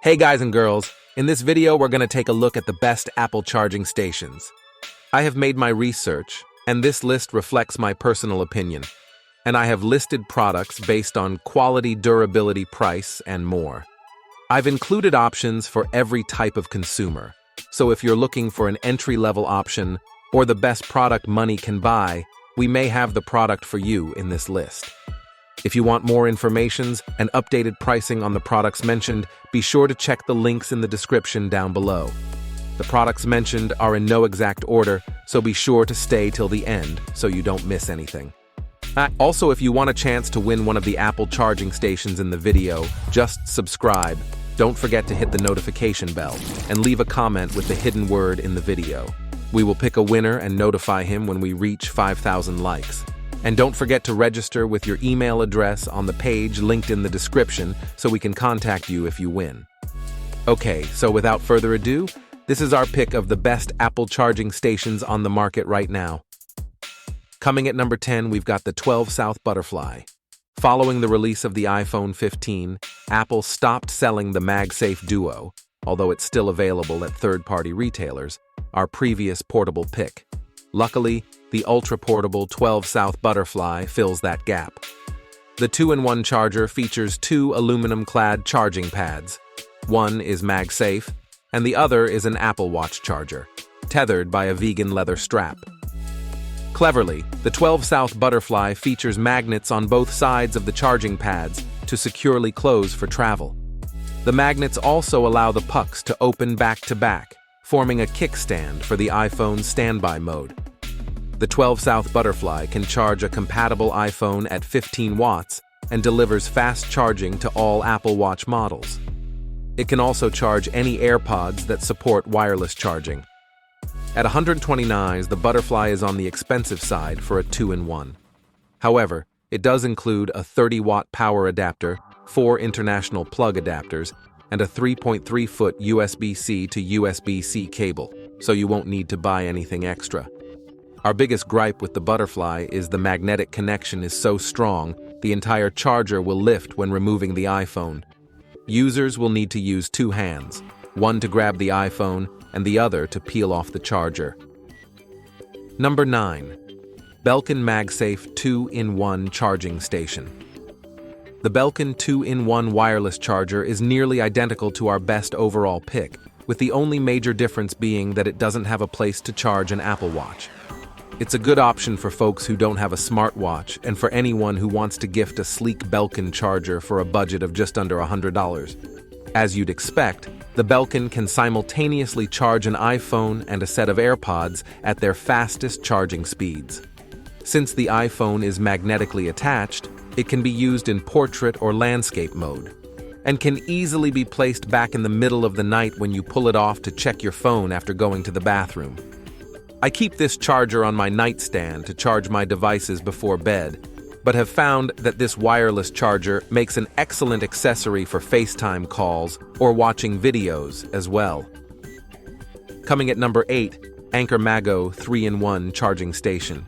Hey guys and girls, in this video we're going to take a look at the best Apple charging stations. I have made my research, and this list reflects my personal opinion. And I have listed products based on quality, durability, price, and more. I've included options for every type of consumer. So if you're looking for an entry-level option or the best product money can buy, we may have the product for you in this list. If you want more information and updated pricing on the products mentioned, be sure to check the links in the description down below. The products mentioned are in no exact order, so be sure to stay till the end so you don't miss anything. Also, if you want a chance to win one of the Apple charging stations in the video, just subscribe. Don't forget to hit the notification bell and leave a comment with the hidden word in the video. We will pick a winner and notify him when we reach 5,000 likes. And don't forget to register with your email address on the page linked in the description so we can contact you if you win. Okay, so without further ado, this is our pick of the best Apple charging stations on the market right now. Coming at number 10, we've got the 12 South Butterfly. Following the release of the iPhone 15, Apple stopped selling the MagSafe Duo, although it's still available at third-party retailers, our previous portable pick. Luckily, the ultra-portable 12 South Butterfly fills that gap. The 2-in-1 charger features two aluminum-clad charging pads. One is MagSafe, and the other is an Apple Watch charger, tethered by a vegan leather strap. Cleverly, the 12 South Butterfly features magnets on both sides of the charging pads to securely close for travel. The magnets also allow the pucks to open back-to-back, forming a kickstand for the iPhone's standby mode. The 12 South Butterfly can charge a compatible iPhone at 15 watts and delivers fast charging to all Apple Watch models. It can also charge any AirPods that support wireless charging. At $129, the Butterfly is on the expensive side for a 2-in-1. However, it does include a 30-watt power adapter, 4 international plug adapters, and a 3.3-foot USB-C to USB-C cable, so you won't need to buy anything extra. Our biggest gripe with the Butterfly is the magnetic connection is so strong, the entire charger will lift when removing the iPhone. Users will need to use two hands, one to grab the iPhone and the other to peel off the charger. Number 9. Belkin MagSafe 2-in-1 Charging Station. The Belkin 2-in-1 wireless charger is nearly identical to our best overall pick, with the only major difference being that it doesn't have a place to charge an Apple Watch. It's a good option for folks who don't have a smartwatch and for anyone who wants to gift a sleek Belkin charger for a budget of just under $100. As you'd expect, the Belkin can simultaneously charge an iPhone and a set of AirPods at their fastest charging speeds. Since the iPhone is magnetically attached, it can be used in portrait or landscape mode, and can easily be placed back in the middle of the night when you pull it off to check your phone after going to the bathroom. I keep this charger on my nightstand to charge my devices before bed, but have found that this wireless charger makes an excellent accessory for FaceTime calls or watching videos as well. Coming at number 8, Anker MagGo 3-in-1 Charging Station.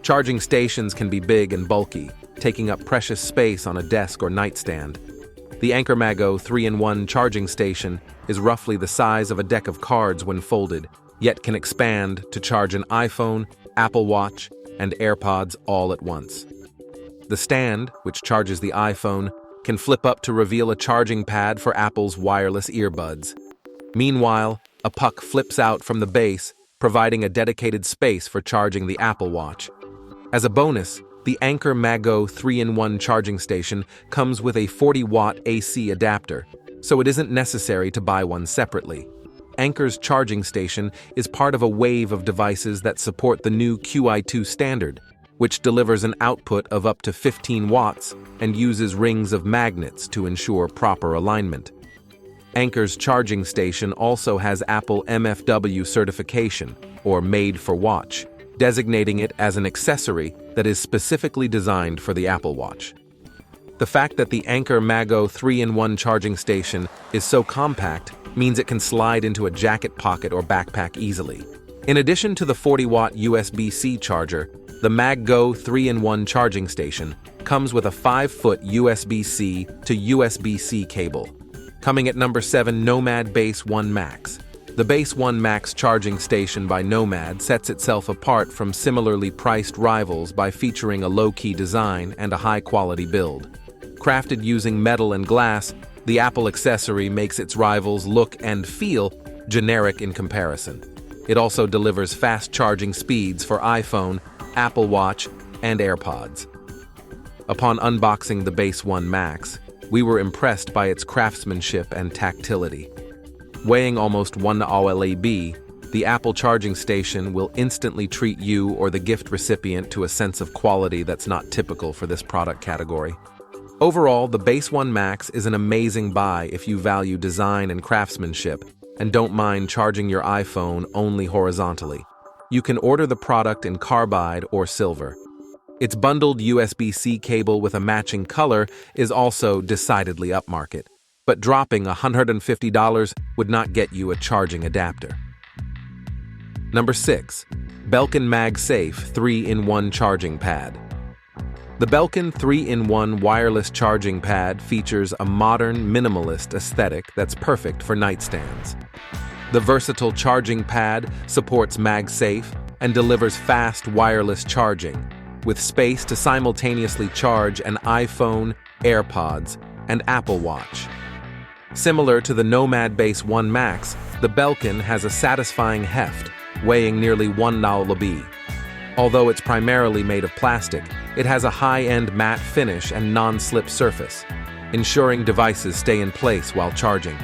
Charging stations can be big and bulky, taking up precious space on a desk or nightstand. The Anker MagGo 3-in-1 charging station is roughly the size of a deck of cards when folded, yet can expand to charge an iPhone, Apple Watch, and AirPods all at once. The stand, which charges the iPhone, can flip up to reveal a charging pad for Apple's wireless earbuds. Meanwhile, a puck flips out from the base, providing a dedicated space for charging the Apple Watch. As a bonus, the Anker MagGo 3-in-1 charging station comes with a 40-watt AC adapter, so it isn't necessary to buy one separately. Anker's charging station is part of a wave of devices that support the new QI2 standard, which delivers an output of up to 15 watts and uses rings of magnets to ensure proper alignment. Anker's charging station also has Apple MFW certification, or Made for Watch, designating it as an accessory that is specifically designed for the Apple Watch. The fact that the Anker MagGo 3-in-1 charging station is so compact means it can slide into a jacket pocket or backpack easily. In addition to the 40-watt USB-C charger, the MagGo 3-in-1 charging station comes with a 5-foot USB-C to USB-C cable. Coming at number 7, Nomad Base One Max. The Base One Max charging station by Nomad sets itself apart from similarly priced rivals by featuring a low-key design and a high-quality build. Crafted using metal and glass, the Apple accessory makes its rivals look and feel generic in comparison. It also delivers fast charging speeds for iPhone, Apple Watch, and AirPods. Upon unboxing the Base One Max, we were impressed by its craftsmanship and tactility. Weighing almost 1 OLAB, the Apple charging station will instantly treat you or the gift recipient to a sense of quality that's not typical for this product category. Overall, the Base One Max is an amazing buy if you value design and craftsmanship and don't mind charging your iPhone only horizontally. You can order the product in carbide or silver. Its bundled USB-C cable with a matching color is also decidedly upmarket, but dropping $150 would not get you a charging adapter. Number 6. Belkin MagSafe 3-in-1 Charging Pad. The Belkin 3-in-1 wireless charging pad features a modern, minimalist aesthetic that's perfect for nightstands. The versatile charging pad supports MagSafe and delivers fast wireless charging, with space to simultaneously charge an iPhone, AirPods, and Apple Watch. Similar to the Nomad Base One Max, the Belkin has a satisfying heft, weighing nearly 1 OLAB. Although it's primarily made of plastic, it has a high-end matte finish and non-slip surface, ensuring devices stay in place while charging.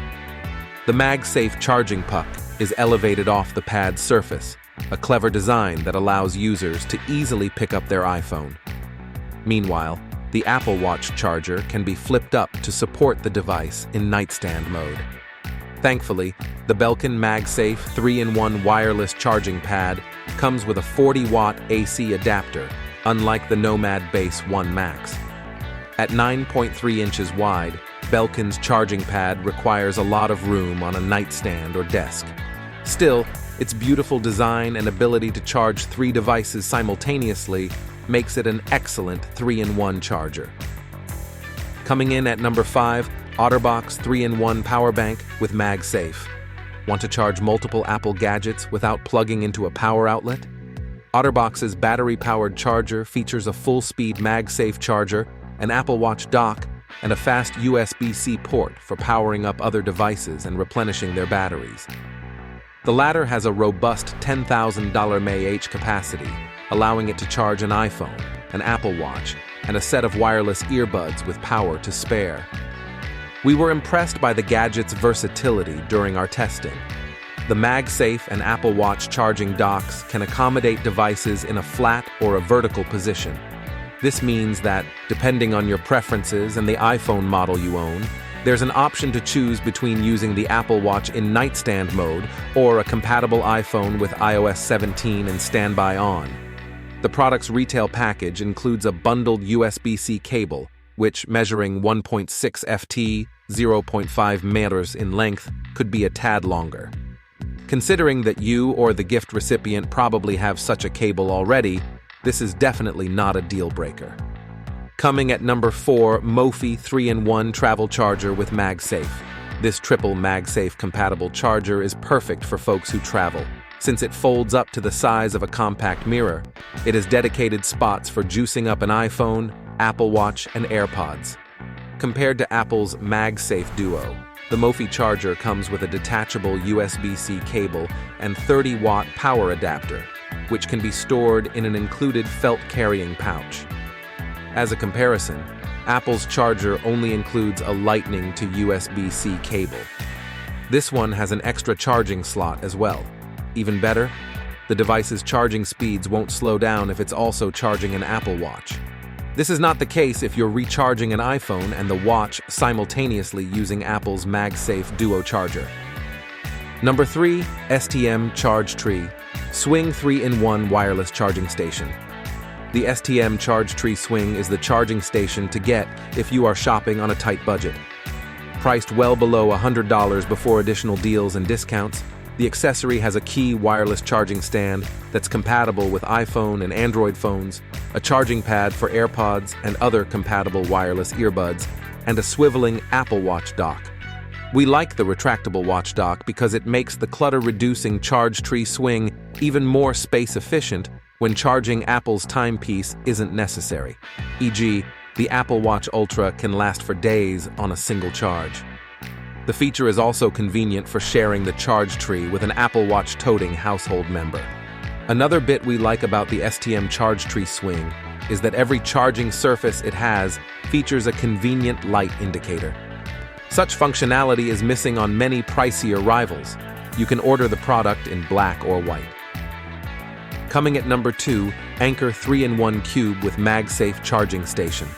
The MagSafe charging puck is elevated off the pad's surface, a clever design that allows users to easily pick up their iPhone. Meanwhile, the Apple Watch charger can be flipped up to support the device in nightstand mode. Thankfully, the Belkin MagSafe 3-in-1 wireless charging pad comes with a 40-watt AC adapter, unlike the Nomad Base One Max. At 9.3 inches wide, Belkin's charging pad requires a lot of room on a nightstand or desk. Still, its beautiful design and ability to charge 3 devices simultaneously makes it an excellent 3-in-1 charger. Coming in at number 5, OtterBox 3-in-1 Power Bank with MagSafe. Want to charge multiple Apple gadgets without plugging into a power outlet? OtterBox's battery-powered charger features a full-speed MagSafe charger, an Apple Watch dock, and a fast USB-C port for powering up other devices and replenishing their batteries. The latter has a robust 10,000 mAh capacity, allowing it to charge an iPhone, an Apple Watch, and a set of wireless earbuds with power to spare. We were impressed by the gadget's versatility during our testing. The MagSafe and Apple Watch charging docks can accommodate devices in a flat or a vertical position. This means that, depending on your preferences and the iPhone model you own, there's an option to choose between using the Apple Watch in nightstand mode or a compatible iPhone with iOS 17 and standby on. The product's retail package includes a bundled USB-C cable, which, measuring 1.6 ft, 0.5 meters in length, could be a tad longer. Considering that you or the gift recipient probably have such a cable already, this is definitely not a deal breaker. Coming at number 4, Mophie 3-in-1 Travel Charger with MagSafe. This triple MagSafe compatible charger is perfect for folks who travel. Since it folds up to the size of a compact mirror, it has dedicated spots for juicing up an iPhone, Apple Watch, and AirPods. Compared to Apple's MagSafe Duo, the Mophie charger comes with a detachable USB-C cable and 30-watt power adapter, which can be stored in an included felt carrying pouch. As a comparison, Apple's charger only includes a Lightning to USB-C cable. This one has an extra charging slot as well. Even better, the device's charging speeds won't slow down if it's also charging an Apple Watch. This is not the case if you're recharging an iPhone and the watch simultaneously using Apple's MagSafe Duo charger. Number 3, STM ChargeTree Swing 3-in-1 Wireless Charging Station. The STM ChargeTree Swing is the charging station to get if you are shopping on a tight budget. Priced well below $100 before additional deals and discounts, the accessory has a key wireless charging stand that's compatible with iPhone and Android phones, a charging pad for AirPods and other compatible wireless earbuds, and a swiveling Apple Watch dock. We like the retractable watch dock because it makes the clutter-reducing ChargeTree Swing even more space-efficient when charging Apple's timepiece isn't necessary. E.g., the Apple Watch Ultra can last for days on a single charge. The feature is also convenient for sharing the ChargeTree with an Apple Watch toting household member. Another bit we like about the STM ChargeTree Swing is that every charging surface it has features a convenient light indicator. Such functionality is missing on many pricier rivals. You can order the product in black or white. Coming at number 2, Anker 3-in-1 Cube with MagSafe Charging Station.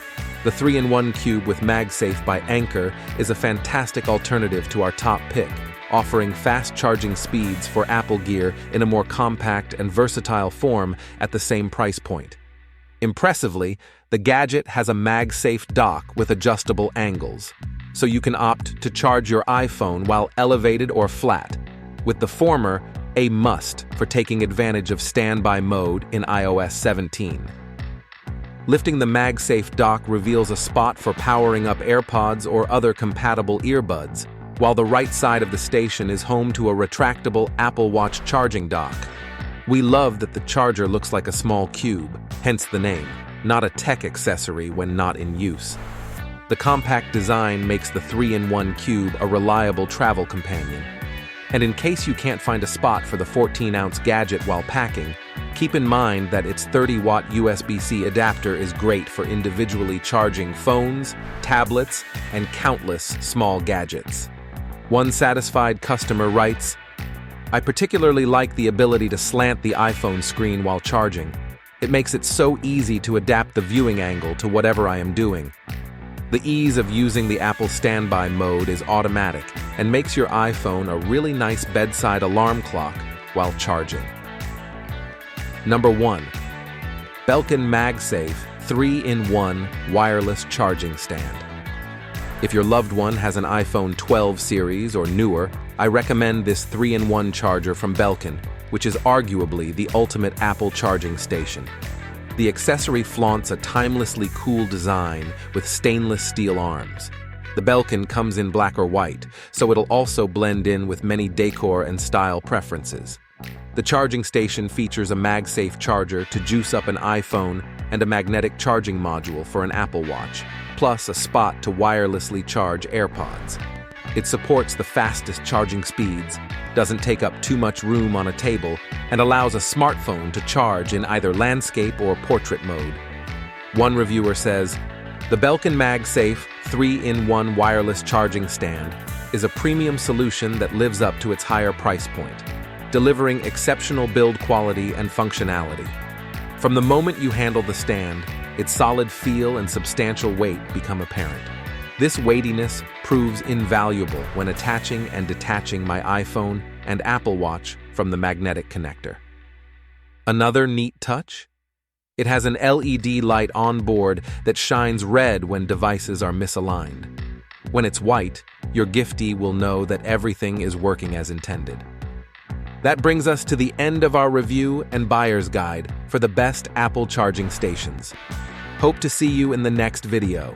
The 3-in-1 Cube with MagSafe by Anker is a fantastic alternative to our top pick, offering fast charging speeds for Apple Gear in a more compact and versatile form at the same price point. Impressively, the gadget has a MagSafe dock with adjustable angles, so you can opt to charge your iPhone while elevated or flat, with the former a must for taking advantage of standby mode in iOS 17. Lifting the MagSafe dock reveals a spot for powering up AirPods or other compatible earbuds, while the right side of the station is home to a retractable Apple Watch charging dock. We love that the charger looks like a small cube, hence the name, not a tech accessory when not in use. The compact design makes the 3-in-1 Cube a reliable travel companion. And in case you can't find a spot for the 14-ounce gadget while packing, keep in mind that its 30-watt USB-C adapter is great for individually charging phones, tablets, and countless small gadgets. One satisfied customer writes, "I particularly like the ability to slant the iPhone screen while charging. It makes it so easy to adapt the viewing angle to whatever I am doing. The ease of using the Apple Standby mode is automatic and makes your iPhone a really nice bedside alarm clock while charging." Number 1. Belkin MagSafe 3-in-1 Wireless Charging Stand. If your loved one has an iPhone 12 series or newer, I recommend this 3-in-1 charger from Belkin, which is arguably the ultimate Apple charging station. The accessory flaunts a timelessly cool design with stainless steel arms. The Belkin comes in black or white, so it'll also blend in with many decor and style preferences. The charging station features a MagSafe charger to juice up an iPhone and a magnetic charging module for an Apple Watch, plus a spot to wirelessly charge AirPods. It supports the fastest charging speeds, doesn't take up too much room on a table, and allows a smartphone to charge in either landscape or portrait mode. One reviewer says, "The Belkin MagSafe 3-in-1 wireless charging stand is a premium solution that lives up to its higher price point, delivering exceptional build quality and functionality. From the moment you handle the stand, its solid feel and substantial weight become apparent. This weightiness proves invaluable when attaching and detaching my iPhone and Apple Watch from the magnetic connector." Another neat touch? It has an LED light on board that shines red when devices are misaligned. When it's white, your giftee will know that everything is working as intended. That brings us to the end of our review and buyer's guide for the best Apple charging stations. Hope to see you in the next video.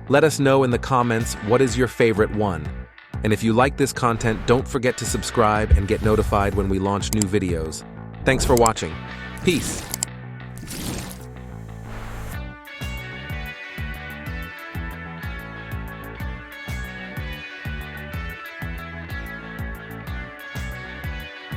Let us know in the comments what is your favorite one. And if you like this content, don't forget to subscribe and get notified when we launch new videos. Thanks for watching. Peace.